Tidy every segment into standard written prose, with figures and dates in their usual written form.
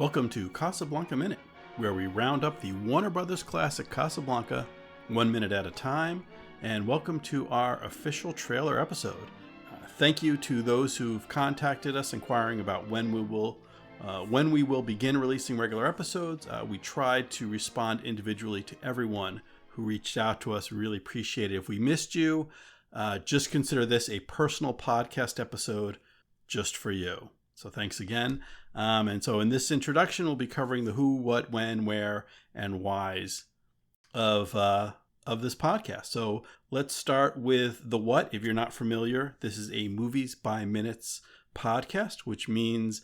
Welcome to Casablanca Minute, where we round up the Warner Brothers classic Casablanca 1 minute at a time, and welcome to our official trailer episode. Thank you to those who've contacted us inquiring about when we will begin releasing regular episodes. We tried to respond individually to everyone who reached out to us. We really appreciate it. If we missed you, just consider this a personal podcast episode just for you. So thanks again. And so in this introduction, we'll be covering the who, what, when, where, and whys of this podcast. So let's start with the what. If you're not familiar, this is a Movies by Minutes podcast, which means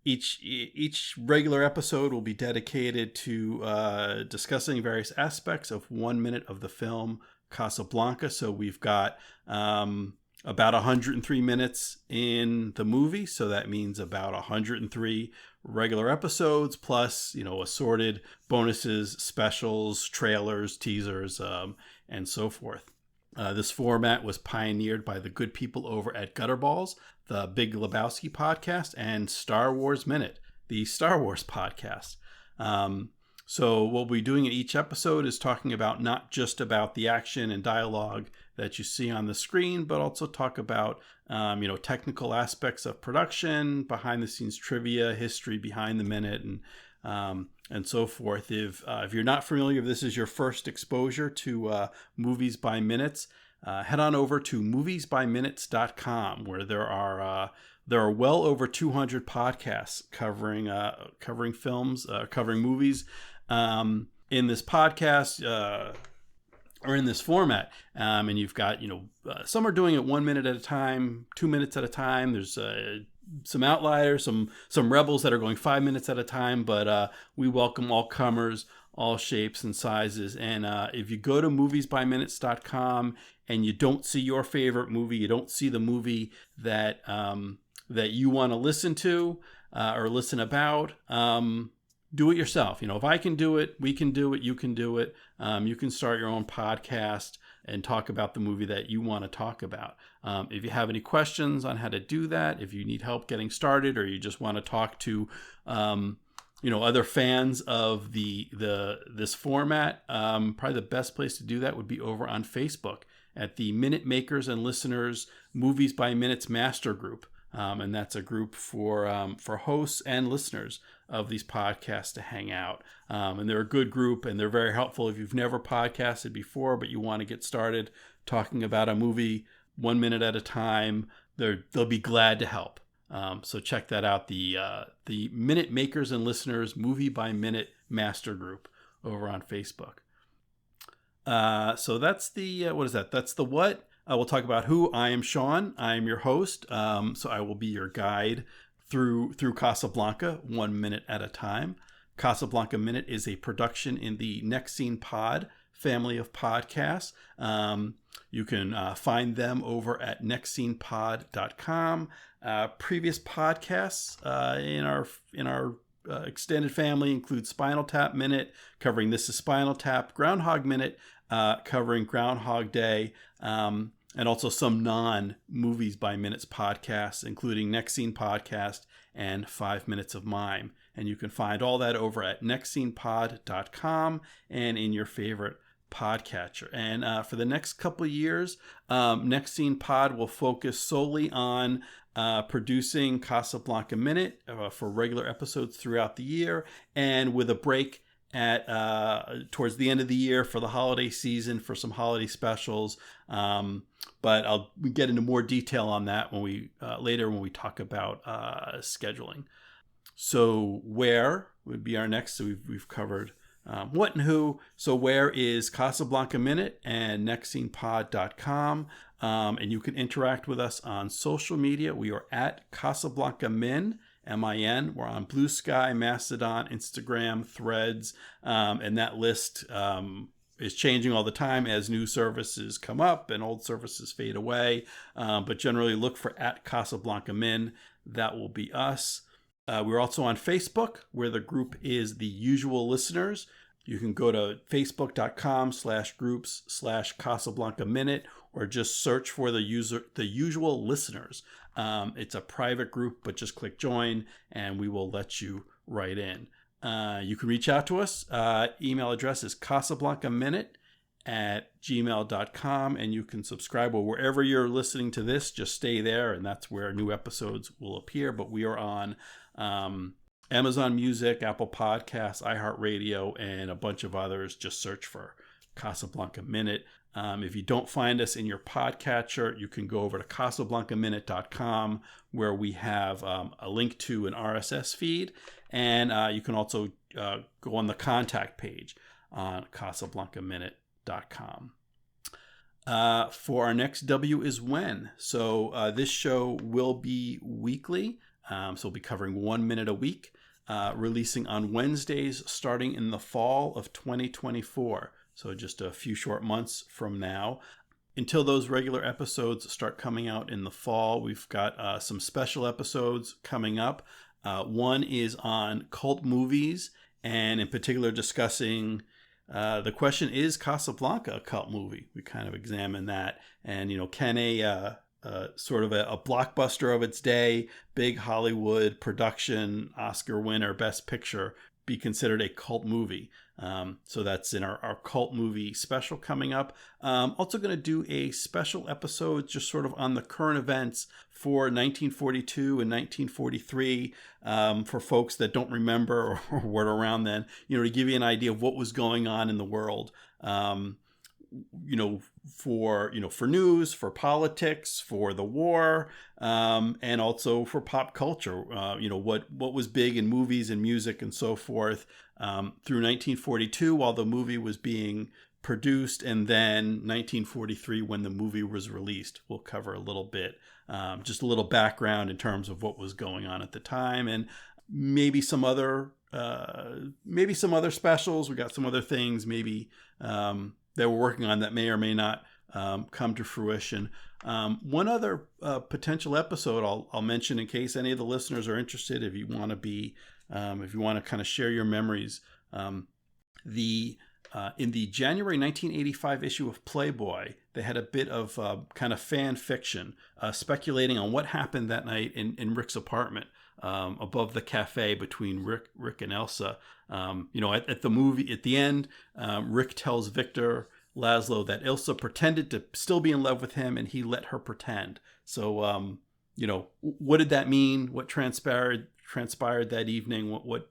each regular episode will be dedicated to discussing various aspects of 1 minute of the film Casablanca. So we've got about 103 minutes in the movie, so that means about 103 regular episodes plus, assorted bonuses, specials, trailers, teasers, and so forth. This format was pioneered by the good people over at Gutterballs, the Big Lebowski podcast, and Star Wars Minute, the Star Wars podcast. So what we'll be doing in each episode is talking about not just about the action and dialogue that you see on the screen, but also talk about, technical aspects of production, behind the scenes trivia, history behind the minute, and so forth. If you're not familiar, if this is your first exposure to Movies by Minutes, head on over to moviesbyminutes.com, where there are well over 200 podcasts covering films, covering movies. In this podcast, or in this format, and you've got, some are doing it 1 minute at a time, 2 minutes at a time. There's some outliers, some rebels that are going 5 minutes at a time, but we welcome all comers, all shapes and sizes. And if you go to moviesbyminutes.com and you don't see your favorite movie, you don't see the movie that you want to listen to or listen about, do it yourself. If I can do it, we can do it, you can do it. You can start your own podcast and talk about the movie that you want to talk about. If you have any questions on how to do that, if you need help getting started, or you just want to talk to, other fans of this format, probably the best place to do that would be over on Facebook at the Minute Makers and Listeners Movies by Minutes Master Group. And that's a group for hosts and listeners of these podcasts to hang out. And they're a good group, and they're very helpful if you've never podcasted before, but you want to get started talking about a movie 1 minute at a time. They'll be glad to help. So check that out, the Minute Makers and Listeners Movie by Minute Master Group over on Facebook. So that's the, what is that? That's the what. We'll talk about who. I am Sean. I am your host. So I will be your guide through Casablanca 1 minute at a time. Casablanca Minute is a production in the Next Scene Pod family of podcasts. You can find them over at nextscenepod.com. Previous podcasts in our extended family include Spinal Tap Minute, covering This is Spinal Tap, Groundhog Minute, covering Groundhog Day, and also some non-Movies by Minutes podcasts, including Next Scene Podcast and 5 Minutes of Mime. And you can find all that over at nextscenepod.com and in your favorite podcatcher. And for the next couple of years, Next Scene Pod will focus solely on producing Casablanca Minute for regular episodes throughout the year, and with a break at towards the end of the year for the holiday season for some holiday specials. But I'll get into more detail on that when we later when we talk about scheduling. So where would be our next? So we've covered what and who. So where is Casablanca Minute and nextscenepod.com. And you can interact with us on social media. We are at Casablanca Min, MIN. We're on Blue Sky, Mastodon, Instagram, Threads, and that list is changing all the time as new services come up and old services fade away. But generally look for at Casablanca Min. That will be us. We're also on Facebook, where the group is The Usual Listeners. You can go to facebook.com/groups/Casablanca Minute, or just search for the usual listeners. It's a private group, but just click join and we will let you right in. You can reach out to us. Email address is casablancaminute@gmail.com, and you can subscribe, or wherever you're listening to this, just stay there, and that's where new episodes will appear. But we are on Amazon Music, Apple Podcasts, iHeartRadio, and a bunch of others. Just search for Casablanca Minute. If you don't find us in your podcatcher, you can go over to casablancaminute.com, where we have a link to an RSS feed, and you can also go on the contact page on casablancaminute.com. For our next W is When. So this show will be weekly. So we'll be covering 1 minute a week, releasing on Wednesdays starting in the fall of 2024. So just a few short months from now. Until those regular episodes start coming out in the fall, we've got some special episodes coming up. One is on cult movies, and in particular discussing the question, is Casablanca a cult movie? We kind of examine that. And, can a sort of a blockbuster of its day, big Hollywood production, Oscar winner, Best Picture, be considered a cult movie? So that's in our cult movie special coming up. Also going to do a special episode just sort of on the current events for 1942 and 1943, for folks that don't remember or were around then, to give you an idea of what was going on in the world. For news, for politics, for the war, and also for pop culture. What was big in movies and music and so forth through 1942 while the movie was being produced, and then 1943 when the movie was released. We'll cover a little bit, just a little background in terms of what was going on at the time, and maybe some other specials. We got some other things maybe that we're working on that may or may not come to fruition. One other potential episode I'll mention in case any of the listeners are interested. If you want to kind of share your memories, in the January 1985 issue of Playboy, they had a bit of kind of fan fiction speculating on what happened that night in Rick's apartment above the cafe between Rick and Elsa. At the movie, at the end, Rick tells Victor Laszlo that Elsa pretended to still be in love with him, and he let her pretend. So, what did that mean? What transpired that evening? What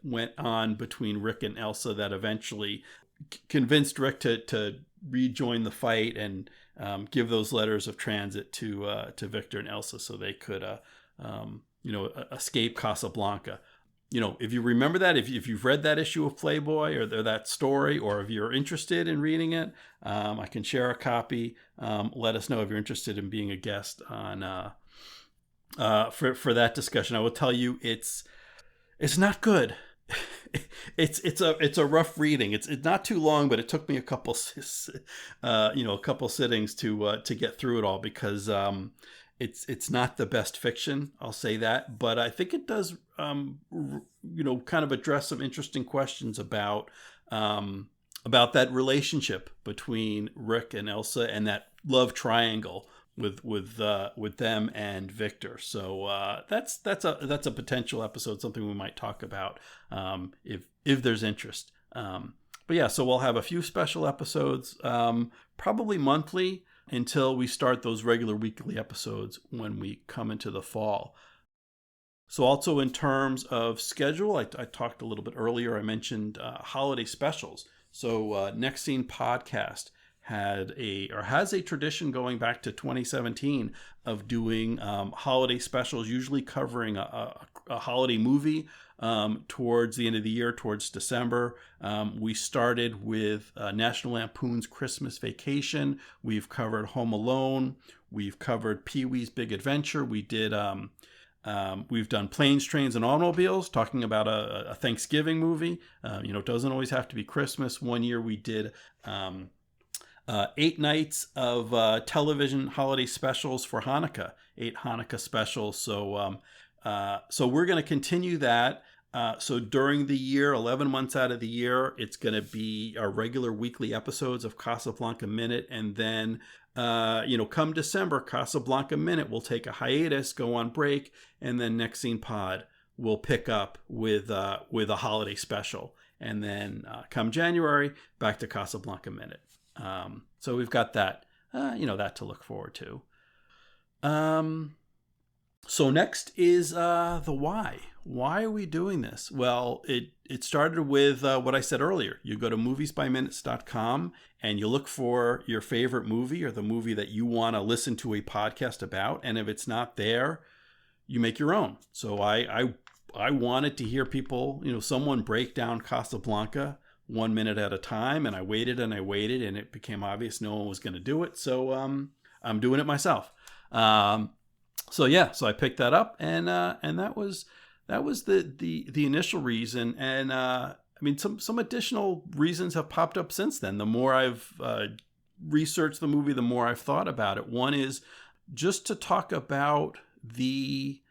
went on between Rick and Elsa that eventually convinced Rick to rejoin the fight and give those letters of transit to Victor and Elsa so they could escape Casablanca. If you remember that, if you've read that issue of Playboy or that story, or if you're interested in reading it, I can share a copy. Let us know if you're interested in being a guest on for that discussion. I will tell you, it's not good. It's a rough reading. It's not too long, but it took me a couple sittings to get through it all, because it's not the best fiction, I'll say that, but I think it does kind of address some interesting questions about that relationship between Rick and Elsa and that love triangle with them and Victor. So that's a potential episode, something we might talk about if there's interest. But yeah, so we'll have a few special episodes, probably monthly, until we start those regular weekly episodes when we come into the fall. So also in terms of schedule, I talked a little bit earlier, I mentioned holiday specials. So Next Scene Podcast has a tradition going back to 2017 of doing holiday specials, usually covering a holiday movie towards the end of the year, towards December. We started with National Lampoon's Christmas Vacation. We've covered Home Alone. We've covered Pee-wee's Big Adventure. We've done Planes, Trains, and Automobiles, talking about a Thanksgiving movie. It doesn't always have to be Christmas. One year we did 8 nights of television holiday specials for Hanukkah, 8 Hanukkah specials. So we're going to continue that. So during the year, 11 months out of the year, it's going to be our regular weekly episodes of Casablanca Minute. And then, come December, Casablanca Minute will take a hiatus, go on break. And then Next Scene Pod will pick up with a holiday special. And then come January, back to Casablanca Minute. So we've got that, that to look forward to. So next is the why. Why are we doing this? Well, it started with what I said earlier. You go to moviesbyminutes.com and you look for your favorite movie or the movie that you want to listen to a podcast about. And if it's not there, you make your own. So I wanted to hear people, someone break down Casablanca 1 minute at a time. And I waited and it became obvious no one was going to do it. So I'm doing it myself. So I picked that up and that was the initial reason. And some additional reasons have popped up since then. The more I've researched the movie, the more I've thought about it. One is just to talk about the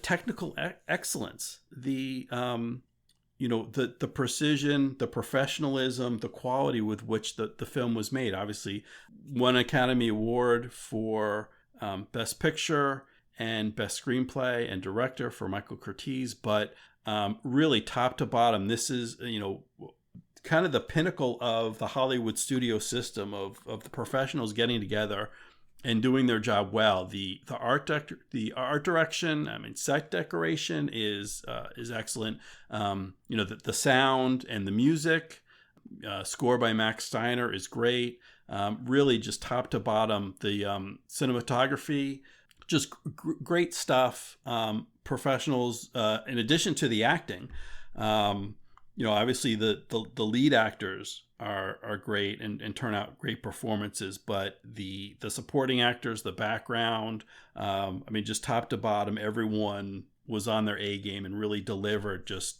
technical excellence, the precision, the professionalism, the quality with which the film was made. Obviously, won an Academy Award for Best Picture and Best Screenplay and Director for Michael Curtiz, but really top to bottom, this is kind of the pinnacle of the Hollywood studio system of the professionals getting together and doing their job well. The art direction, set decoration is excellent. The sound and the music, score by Max Steiner is great. Really just top to bottom, the cinematography, just great stuff. Professionals, in addition to the acting, obviously the lead actors are great and turn out great performances, but the supporting actors, the background, just top to bottom, everyone was on their A game and really delivered. Just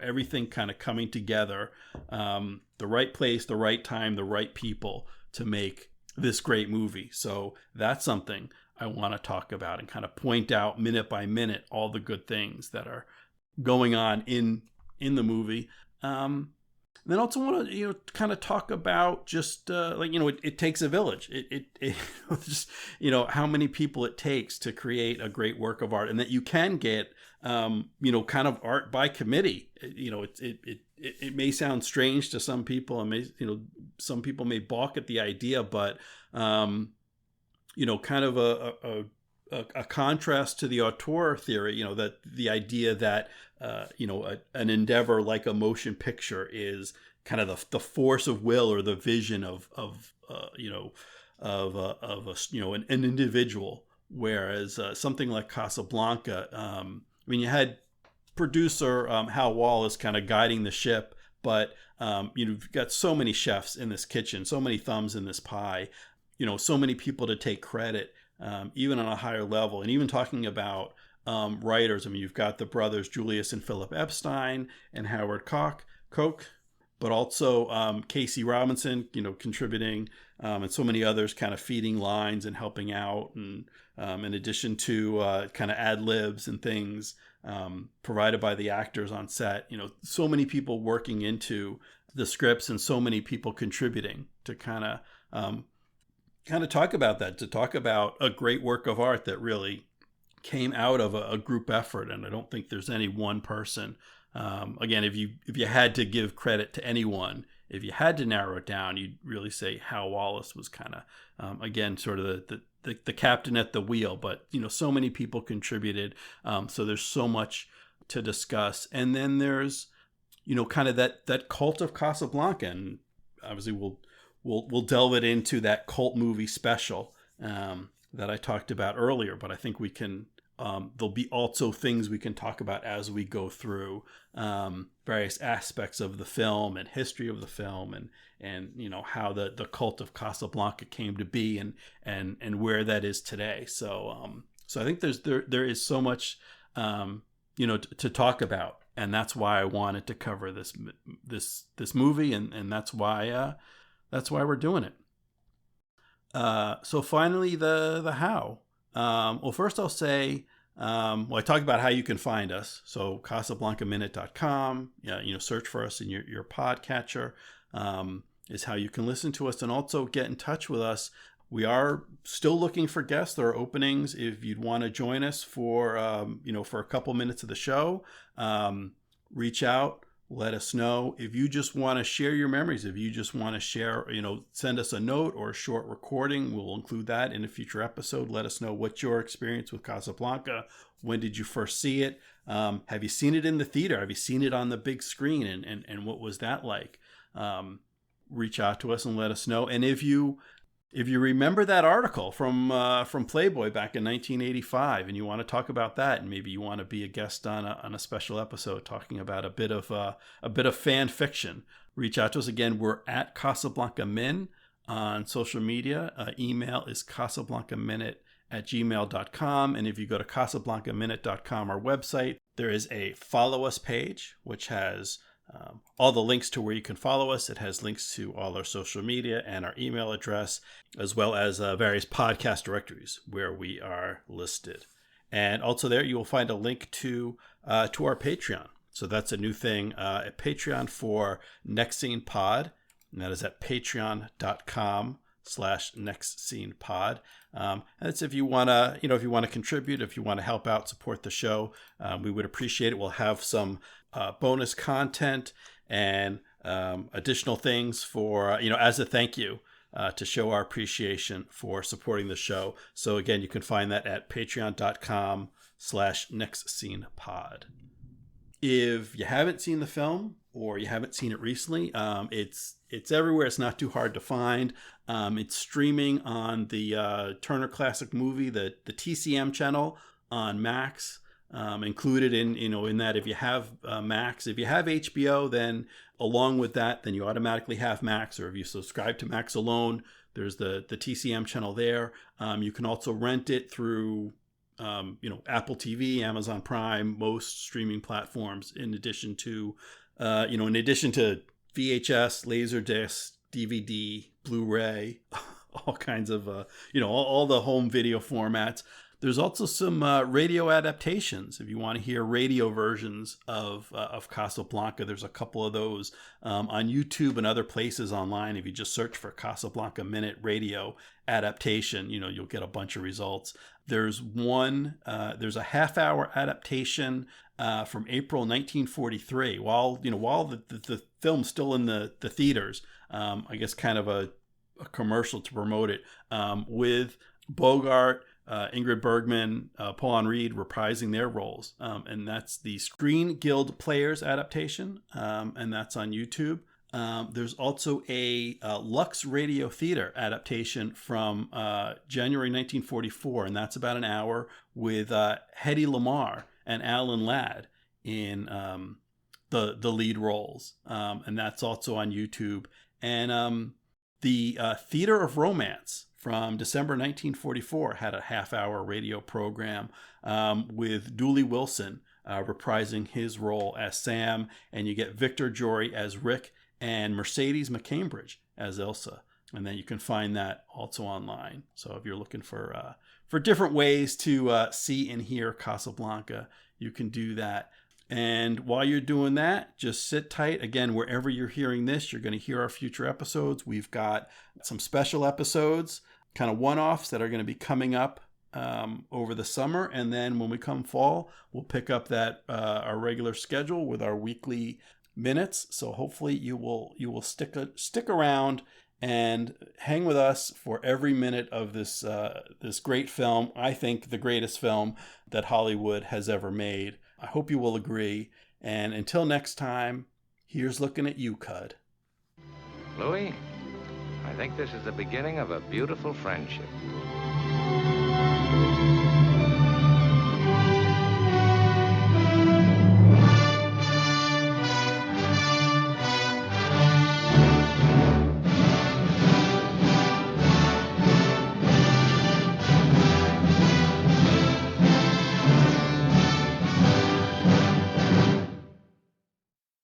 everything kind of coming together, the right place, the right time, the right people to make this great movie. So that's something I want to talk about and kind of point out minute by minute all the good things that are going on in the movie. And then also want to kind of talk about just it takes a village. It just how many people it takes to create a great work of art, and that you can get kind of art by committee. It may sound strange to some people, and some people may balk at the idea, but kind of a contrast to the auteur theory, that the idea that an endeavor like a motion picture is kind of the force of will or the vision of an individual, whereas something like Casablanca, you had producer Hal Wallace kind of guiding the ship, but you've got so many chefs in this kitchen, so many thumbs in this pie, so many people to take credit. Even on a higher level, and even talking about writers. You've got the brothers Julius and Philip Epstein and Howard Koch, but also Casey Robinson, contributing, and so many others kind of feeding lines and helping out, and in addition to kind of ad libs and things provided by the actors on set. So many people working into the scripts and so many people contributing to kind of talk about that, to talk about a great work of art that really came out of a group effort. And I don't think there's any one person. Again, if you had to give credit to anyone, if you had to narrow it down, you'd really say Hal Wallace was kind of, again, sort of the captain at the wheel. But, so many people contributed. So there's so much to discuss. And then there's, kind of that cult of Casablanca. And obviously we'll delve it into that cult movie special that I talked about earlier. But I think we can, there'll be also things we can talk about as we go through various aspects of the film and history of the film, and how the cult of Casablanca came to be and where that is today. So I think there is so much to talk about, and that's why I wanted to cover this movie, and that's why we're doing it. So finally, the how. Well, first I'll say Well, I talked about how you can find us. So CasablancaMinute.com, search for us in your podcatcher, is how you can listen to us and also get in touch with us. We are still looking for guests. There are openings if you'd want to join us for a couple minutes of the show. Reach out, let us know. If you just want to share your memories, if you just want to share, send us a note or a short recording, we'll include that in a future episode. Let us know what's your experience with Casablanca. When did you first see it? Have you seen it in the theater? Have you seen it on the big screen? And what was that like? Reach out to us and let us know. And if you remember that article from Playboy back in 1985, and you want to talk about that, and maybe you want to be a guest on a special episode talking about a bit of fan fiction, reach out to us. Again, we're at Casablanca Min on social media. Email is casablancaminute@gmail.com. And if you go to casablancaminute.com, our website, there is a follow us page, which has all the links to where you can follow us. It has links to all our social media and our email address, as well as various podcast directories where we are listed. And also there you will find a link to our Patreon. So that's a new thing, a Patreon for Next Scene Pod, and that is at patreon.com/nextscenepod. And that's if you want to contribute, if you want to help out, support the show, we would appreciate it. We'll have some bonus content and additional things for, as a thank you to show our appreciation for supporting the show. So again, you can find that at patreon.com/nextscenepod. If you haven't seen the film or you haven't seen it recently, it's everywhere. It's not too hard to find. It's streaming on the Turner Classic Movie, the TCM channel on Max. Included in that, if you have Max, if you have HBO, then along with that, then you automatically have Max. Or if you subscribe to Max alone, there's the TCM channel there. You can also rent it through Apple TV, Amazon Prime, most streaming platforms. In addition to VHS, Laserdisc, DVD, Blu-ray, all kinds of all the home video formats. There's also some radio adaptations. If you want to hear radio versions of Casablanca, there's a couple of those on YouTube and other places online. If you just search for Casablanca Minute radio adaptation, you'll get a bunch of results. There's a half-hour adaptation from April 1943. While the film's still in the theaters, I guess kind of a commercial to promote it, with Bogart, Ingrid Bergman, Paul Henreid reprising their roles. And that's the Screen Guild Players adaptation, and that's on YouTube. There's also a Lux Radio Theater adaptation from January 1944, and that's about an hour with Hedy Lamarr and Alan Ladd in the lead roles. And that's also on YouTube. And the Theater of Romance from December 1944 had a half-hour radio program with Dooley Wilson reprising his role as Sam, and you get Victor Jory as Rick and Mercedes McCambridge as Elsa. And then you can find that also online. So if you're looking for different ways to see and hear Casablanca, you can do that. And while you're doing that, just sit tight. Again, wherever you're hearing this, you're going to hear our future episodes. We've got some special episodes, kind of one-offs that are going to be coming up over the summer. And then when we come fall, we'll pick up that our regular schedule with our weekly minutes. So hopefully you will stick around and hang with us for every minute of this great film. I think the greatest film that Hollywood has ever made. I hope you will agree. And until next time, here's looking at you, Cud. Louis, I think this is the beginning of a beautiful friendship.